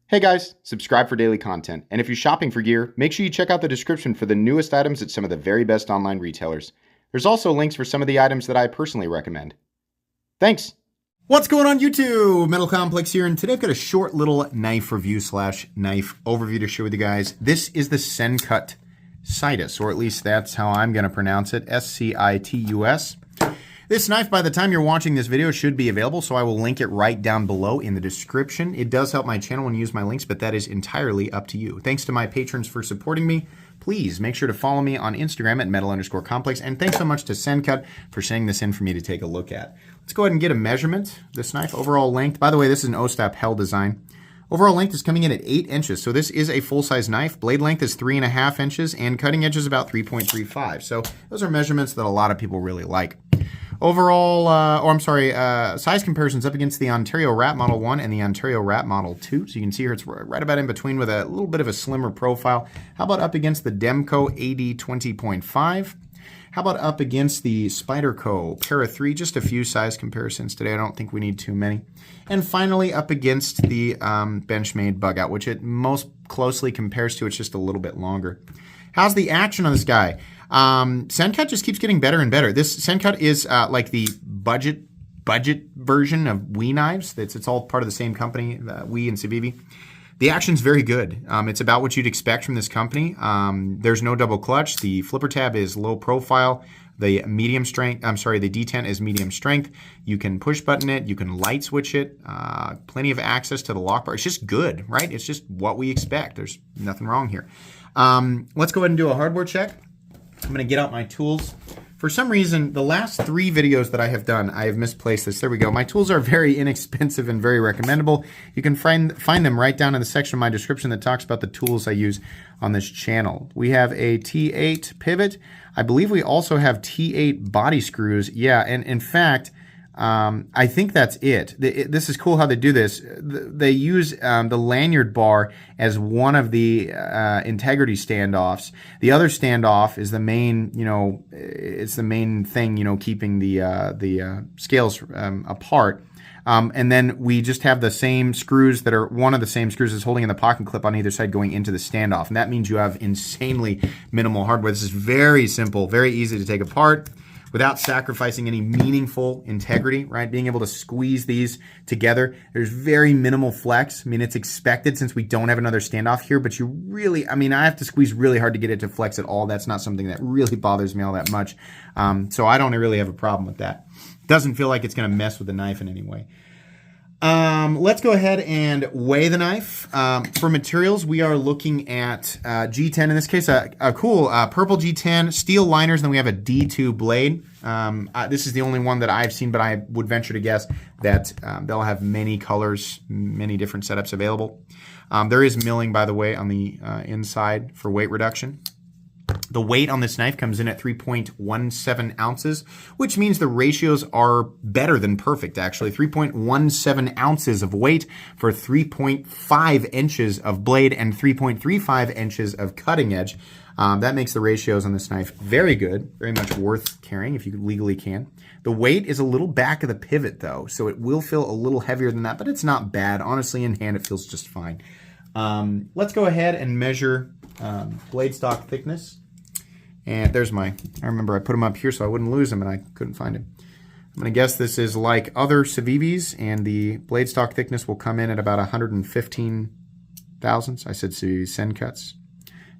Hey guys, subscribe for daily content, and if you're shopping for gear, make sure you check out the description for the newest items at some of the very best online retailers. There's also links for some of the items that I personally recommend. Thanks! What's going on YouTube? Metal Complex here, and today I've got a short little knife review / knife overview to share with you guys. This is the Sencut Scitus, or at least that's how I'm going to pronounce it, S-C-I-T-U-S. This knife, by the time you're watching this video, should be available, so I will link it right down below in the description. It does help my channel when you use my links, but that is entirely up to you. Thanks to my patrons for supporting me. Please make sure to follow me on Instagram at metal_complex, and thanks so much to Sencut for sending this in for me to take a look at. Let's go ahead and get a measurement. This knife, overall length, by the way, this is an Ostap Hell design. Overall length is coming in at 8 inches, so this is a full-size knife. Blade length is 3.5 inches, and cutting edge is about 3.35. So those are measurements that a lot of people really like. Overall, size comparisons up against the Ontario Rat Model 1 and the Ontario Rat Model 2. So you can see here it's right about in between with a little bit of a slimmer profile. How about up against the Demco AD 20.5? How about up against the Spyderco Para 3? Just a few size comparisons today. I don't think we need too many. And finally, up against the Benchmade Bug Out, which it most closely compares to. It's just a little bit longer. How's the action on this guy? Sencut just keeps getting better and better. This Sencut is like the budget version of WE knives. It's all part of the same company, WE and Civivi. The action's very good. It's about what you'd expect from this company. There's no double clutch. The flipper tab is low profile. The the Detent is medium strength. You can push button it. You can light switch it. Plenty of access to the lock bar. It's just good, right? It's just what we expect. There's nothing wrong here. Let's go ahead and do a hardware check. I'm going to get out my tools. For some reason, the last 3 videos that I have done, I have misplaced this. There we go. My tools are very inexpensive and very recommendable. You can find them right down in the section of my description that talks about the tools I use on this channel. We have a T8 pivot. I believe we also have T8 body screws. Yeah, and in fact, I think that's it. This is cool how they do this. They use the lanyard bar as one of the integrity standoffs. The other standoff is the main, it's the main thing, keeping the scales apart. And then we just have the same screws that are, one of the same screws is holding in the pocket clip on either side going into the standoff. And that means you have insanely minimal hardware. This is very simple, very easy to take apart without sacrificing any meaningful integrity, right? Being able to squeeze these together. There's very minimal flex. I mean, it's expected since we don't have another standoff here, but you really, I have to squeeze really hard to get it to flex at all. That's not something that really bothers me all that much. So I don't really have a problem with that. Doesn't feel like it's going to mess with the knife in any way. Let's go ahead and weigh the knife. For materials, we are looking at G10, in this case, a cool purple G10, steel liners, then we have a D2 blade. This is the only one that I've seen, but I would venture to guess that they'll have many colors, many different setups available. There is milling, by the way, on the inside for weight reduction. The weight on this knife comes in at 3.17 ounces, which means the ratios are better than perfect, actually. 3.17 ounces of weight for 3.5 inches of blade and 3.35 inches of cutting edge. That makes the ratios on this knife very good, very much worth carrying if you legally can. The weight is a little back of the pivot, though, so it will feel a little heavier than that, but it's not bad. Honestly, in hand, it feels just fine. Let's go ahead and measure blade stock thickness. And there's I remember I put them up here so I wouldn't lose them and I couldn't find them. I'm going to guess this is like other Civivis, and the blade stock thickness will come in at about 115 thousandths. I said Civivis, Sencuts.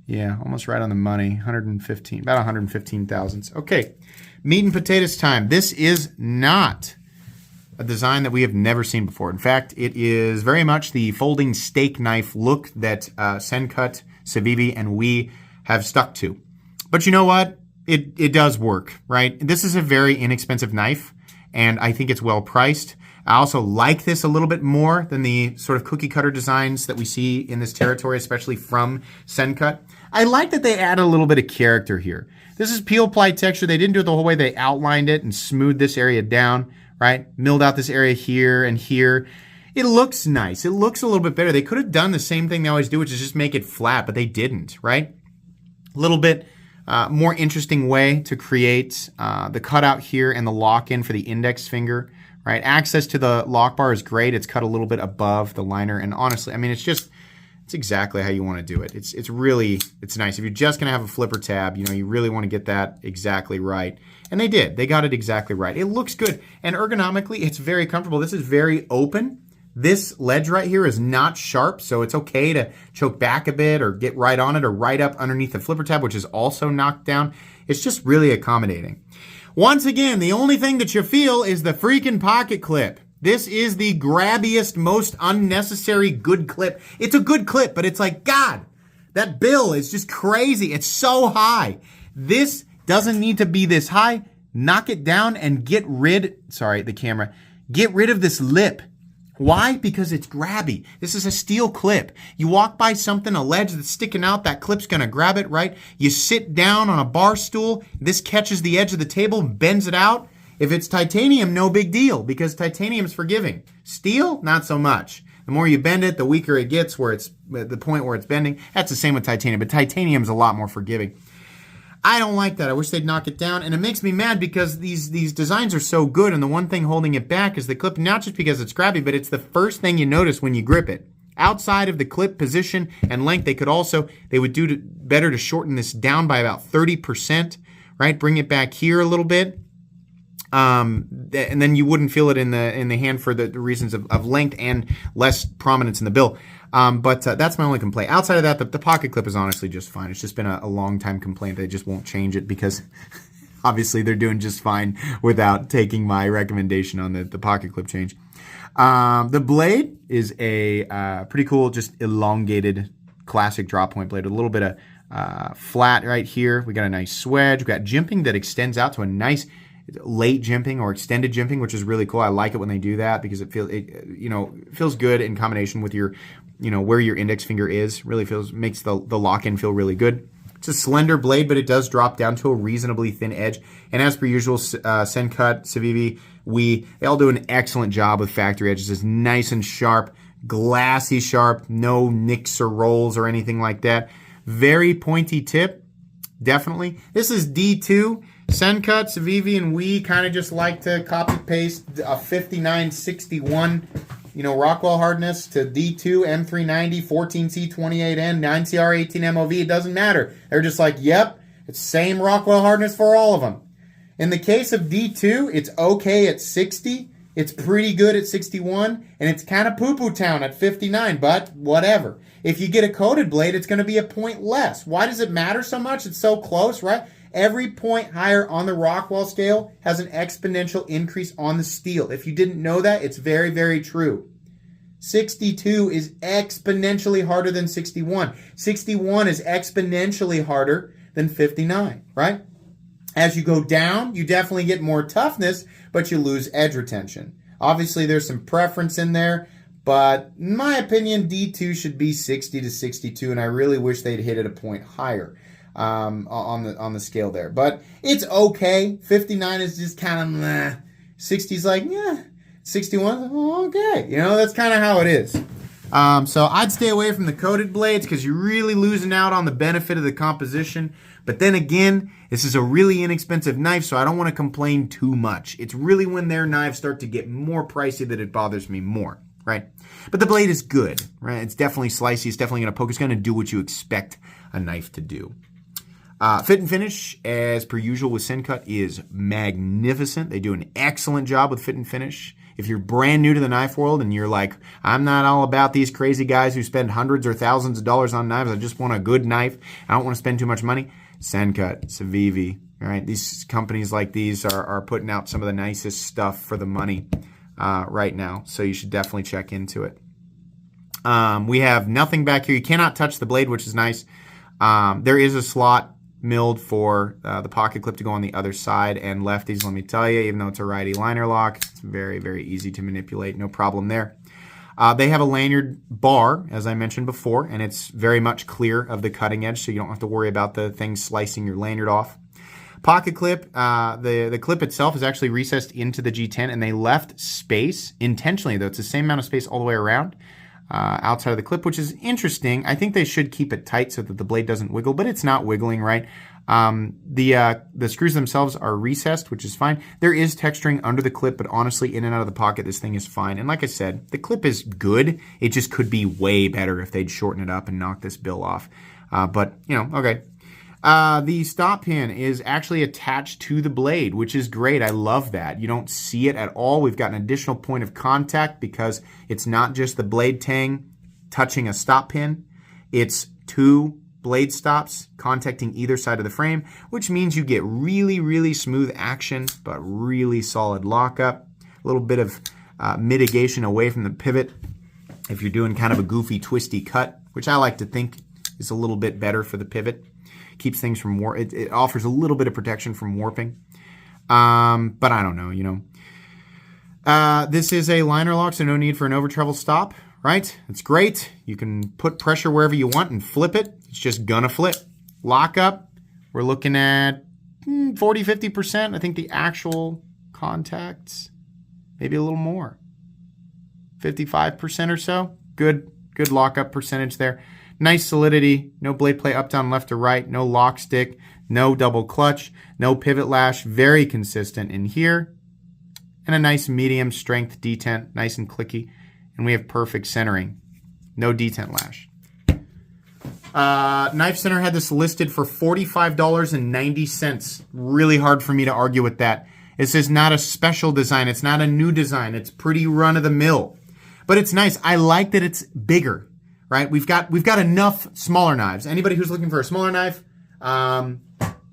Yeah, almost right on the money, about 115 thousandths. Okay, meat and potatoes time. This is not a design that we have never seen before. In fact, it is very much the folding steak knife look that Sencut, Civivi, and WE have stuck to. But you know what? It does work, right? This is a very inexpensive knife, and I think it's well priced. I also like this a little bit more than the sort of cookie cutter designs that we see in this territory, especially from Sencut. I like that they add a little bit of character here. This is peel ply texture. They didn't do it the whole way. They outlined it and smoothed this area down, right? Milled out this area here and here. It looks nice. It looks a little bit better. They could have done the same thing they always do, which is just make it flat, but they didn't, right? A little bit more interesting way to create the cutout here and the lock-in for the index finger, right? Access to the lock bar is great. It's cut a little bit above the liner, and honestly, I mean, it's exactly how you want to do it. It's nice. If you're just going to have a flipper tab, you really want to get that exactly right. And they did. They got it exactly right. It looks good. And ergonomically, it's very comfortable. This is very open. This ledge right here is not sharp, so it's okay to choke back a bit or get right on it or right up underneath the flipper tab, which is also knocked down. It's just really accommodating. Once again, the only thing that you feel is the freaking pocket clip. This is the grabbiest, most unnecessary good clip. It's a good clip, but it's like, God, that bill is just crazy. It's so high. This doesn't need to be this high. Knock it down and get rid of this lip. Why? Because it's grabby. This is a steel clip. You walk by something, a ledge that's sticking out, that clip's gonna grab it, right? You sit down on a bar stool, this catches the edge of the table, bends it out. If it's titanium, no big deal, because titanium's forgiving. Steel, not so much. The more you bend it, the weaker it gets, where it's at the point where it's bending. That's the same with titanium, but titanium's a lot more forgiving. I don't like that. I wish they'd knock it down, and it makes me mad because these designs are so good, and the one thing holding it back is the clip, not just because it's grabby, but it's the first thing you notice when you grip it. Outside of the clip position and length, they would do better to shorten this down by about 30%, right? Bring it back here a little bit. And then you wouldn't feel it in the hand for the reasons of length and less prominence in the bill. But that's my only complaint. Outside of that, the pocket clip is honestly just fine. It's just been a long time complaint. They just won't change it because obviously they're doing just fine without taking my recommendation on the pocket clip change. The blade is a pretty cool, just elongated classic drop point blade with a little bit of flat right here. We got a nice swedge. We got jimping that extends out to a nice late jimping or extended jimping, which is really cool. I like it when they do that because it feels good in combination with your, where your index finger is. Really makes the lock-in feel really good. It's a slender blade, but it does drop down to a reasonably thin edge. And as per usual, Sencut, Civivi, they all do an excellent job with factory edges. It's nice and sharp, glassy sharp, no nicks or rolls or anything like that. Very pointy tip, definitely. This is D2. Sencut, Civivi, and we kind of just like to copy paste a 5961, Rockwell hardness to D2, M390, 14C, 28N, 9CR, 18MOV. It doesn't matter. They're just like, yep, it's same Rockwell hardness for all of them. In the case of D2, it's okay at 60. It's pretty good at 61, and it's kind of poo-poo town at 59, but whatever. If you get a coated blade, it's going to be a point less. Why does it matter so much? It's so close, right? Every point higher on the Rockwell scale has an exponential increase on the steel. If you didn't know that, it's very, very true. 62 is exponentially harder than 61. 61 is exponentially harder than 59, right? As you go down, you definitely get more toughness, but you lose edge retention. Obviously, there's some preference in there, but in my opinion, D2 should be 60 to 62, and I really wish they'd hit it a point higher. On the scale there, but it's okay. 59 is just kind of meh. 60 is like, yeah. 61, okay. That's kind of how it is. So I'd stay away from the coated blades because you're really losing out on the benefit of the composition. But then again, this is a really inexpensive knife, so I don't want to complain too much. It's really when their knives start to get more pricey that it bothers me more, right? But the blade is good, right? It's definitely slicey. It's definitely going to poke. It's going to do what you expect a knife to do. Fit and finish, as per usual with Sencut, is magnificent. They do an excellent job with fit and finish. If you're brand new to the knife world and you're like, I'm not all about these crazy guys who spend hundreds or thousands of dollars on knives. I just want a good knife. I don't want to spend too much money. Sencut, Civivi, all right? These companies like these are putting out some of the nicest stuff for the money right now. So you should definitely check into it. We have nothing back here. You cannot touch the blade, which is nice. There is a slot milled for the pocket clip to go on the other side, and lefties, let me tell you, even though it's a righty liner lock, it's very, very easy to manipulate. No problem there. They have a lanyard bar, as I mentioned before, and it's very much clear of the cutting edge, so you don't have to worry about the thing slicing your lanyard off. Pocket clip, the clip itself is actually recessed into the G10, and they left space intentionally, though it's the same amount of space all the way around, outside of the clip, which is interesting. I think they should keep it tight so that the blade doesn't wiggle, but it's not wiggling, right? The screws themselves are recessed, which is fine. There is texturing under the clip, but honestly, in and out of the pocket, this thing is fine. And like I said, the clip is good. It just could be way better if they'd shorten it up and knock this bill off. But, okay. The stop pin is actually attached to the blade, which is great. I love that. You don't see it at all. We've got an additional point of contact because it's not just the blade tang touching a stop pin. It's two blade stops contacting either side of the frame, which means you get really, really smooth action, but really solid lockup. A little bit of mitigation away from the pivot if you're doing kind of a goofy, twisty cut, which I like to think is a little bit better for the pivot. Keeps things from it offers a little bit of protection from warping. But I don't know, This is a liner lock, so no need for an over travel stop, right? It's great. You can put pressure wherever you want and flip it. It's just gonna flip. Lockup, we're looking at 40, 50%. I think the actual contacts, maybe a little more. 55% or so. Good lockup percentage there. Nice solidity, no blade play up, down, left, or right, no lock stick, no double clutch, no pivot lash, very consistent in here. And a nice medium strength detent, nice and clicky. And we have perfect centering, no detent lash. Knife Center had this listed for $45.90. Really hard for me to argue with that. This is not a special design. It's not a new design. It's pretty run of the mill. But it's nice. I like that it's bigger. Right, we've got enough smaller knives. Anybody who's looking for a smaller knife,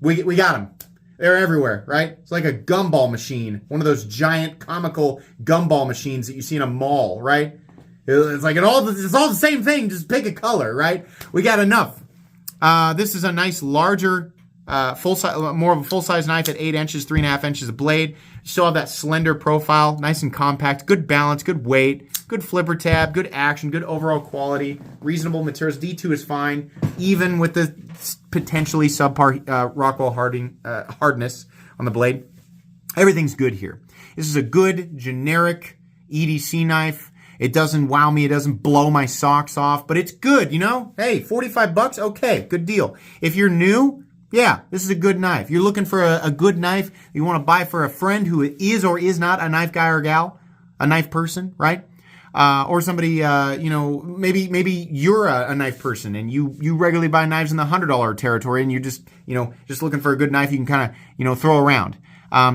we got them. They're everywhere, right? It's like a gumball machine, one of those giant comical gumball machines that you see in a mall, right? It's like it's all the same thing, just pick a color, right? We got enough. This is a nice larger, more of a full size knife at 8 inches, 3.5 inches of blade. Still have that slender profile, nice and compact, good balance, good weight. Good flipper tab, good action, good overall quality, reasonable materials. D2 is fine, even with the potentially subpar Rockwell hardness on the blade. Everything's good here. This is a good, generic EDC knife. It doesn't wow me. It doesn't blow my socks off, but it's good, Hey, $45, okay, good deal. If you're new, yeah, this is a good knife. You're looking for a good knife you want to buy for a friend who is or is not a knife guy or gal, a knife person, right? Or somebody, maybe you're a knife person and you regularly buy knives in the $100 territory and you're just looking for a good knife you can kind of, throw around.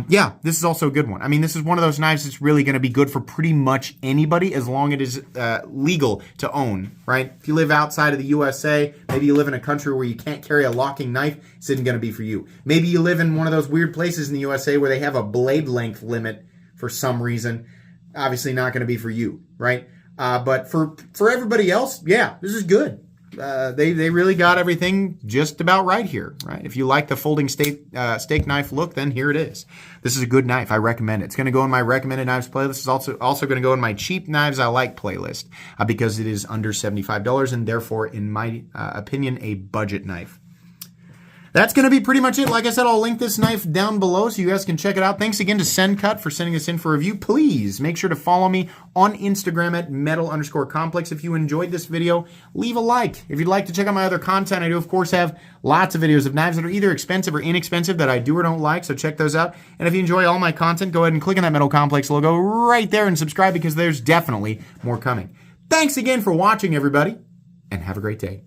Yeah, this is also a good one. I mean, this is one of those knives that's really going to be good for pretty much anybody as long as it is legal to own, right? If you live outside of the USA, maybe you live in a country where you can't carry a locking knife, this isn't going to be for you. Maybe you live in one of those weird places in the USA where they have a blade length limit for some reason. Obviously not going to be for you, right? But for everybody else, yeah, this is good. They really got everything just about right here, right? If you like the folding steak knife look, then here it is. This is a good knife. I recommend it. It's going to go in my recommended knives playlist. It's also going to go in my cheap knives I like playlist because it is under $75 and therefore, in my opinion, a budget knife. That's going to be pretty much it. Like I said, I'll link this knife down below so you guys can check it out. Thanks again to Sencut for sending this in for review. Please make sure to follow me on Instagram at metal_complex. If you enjoyed this video, leave a like. If you'd like to check out my other content, I do, of course, have lots of videos of knives that are either expensive or inexpensive that I do or don't like, so check those out. And if you enjoy all my content, go ahead and click on that Metal Complex logo right there and subscribe because there's definitely more coming. Thanks again for watching, everybody, and have a great day.